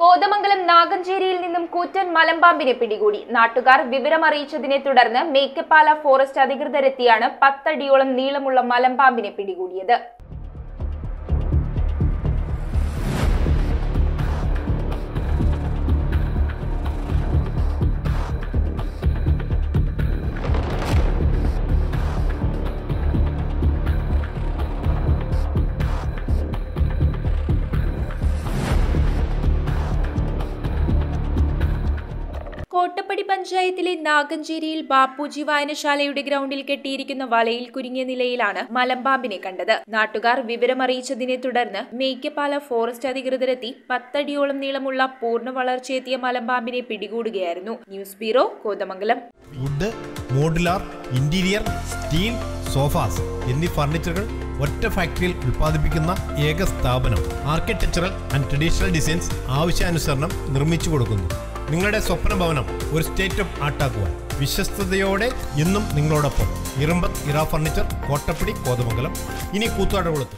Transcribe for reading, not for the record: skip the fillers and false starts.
കോതമംഗലം നാഗഞ്ചേരിയിൽ നിന്നും കൂറ്റൻ മലമ്പാമ്പിനെ പിടികൂടി. നാട്ടുകാർ വിവരമറിയിച്ചതിനെ തുടർന്ന് മേക്കപ്പാല ഫോറസ്റ്റ് അധികൃതരെത്തിയാണ് 10 അടിയോളം നീളമുള്ള മലമ്പാമ്പിനെ പിടികൂടിയത്. കോട്ടപ്പടി പഞ്ചായത്തിലെ നാഗഞ്ചേരിയിൽ ബാപ്പുജി വായനശാലയുടെ ഗ്രൗണ്ടിൽ കെട്ടിയിരിക്കുന്ന വലയിൽ കുരുങ്ങിയ നിലയിലാണ് മലമ്പാമ്പിനെ കണ്ടത്. നാട്ടുകാർ വിവരമറിയിച്ചതിനെ തുടർന്ന് മേക്കപ്പാല ഫോറസ്റ്റ് അധികൃതരെത്തി 10 അടിയോളം നീളമുള്ള പൂർണ്ണ വളർച്ചയെത്തിയ മലമ്പാമ്പിനെ പിടികൂടുകയായിരുന്നു. News bureau, Kothamangalam. Wood, modular, interior, steel, sofas എന്നീ ഫർണിച്ചറുകൾ ഒറ്റ ഫാക്ടറിയിൽ ഉൽപ്പാദിപ്പിക്കുന്ന ഏക സ്ഥാപനം. ആർക്കിടെക്ചറൽ ആൻഡ് ട്രഡീഷണൽ ഡിസൈൻസ് ആവശ്യാനുസരണം നിർമ്മിച്ചു കൊടുക്കുന്നു. നിങ്ങളുടെ സ്വപ്ന ഭവനം ഒരു സ്റ്റേറ്റ് ഓഫ് ആർട്ടാക്കുവാൻ വിശ്വസ്തയോടെ എന്നും നിങ്ങളോടൊപ്പം. ഇറമ്പത്ത് ഇറ ഫർണിച്ചർ, കോട്ടപ്പടി, കോതമംഗലം. ഇനി കൂത്താട്ടുകുളത്ത്.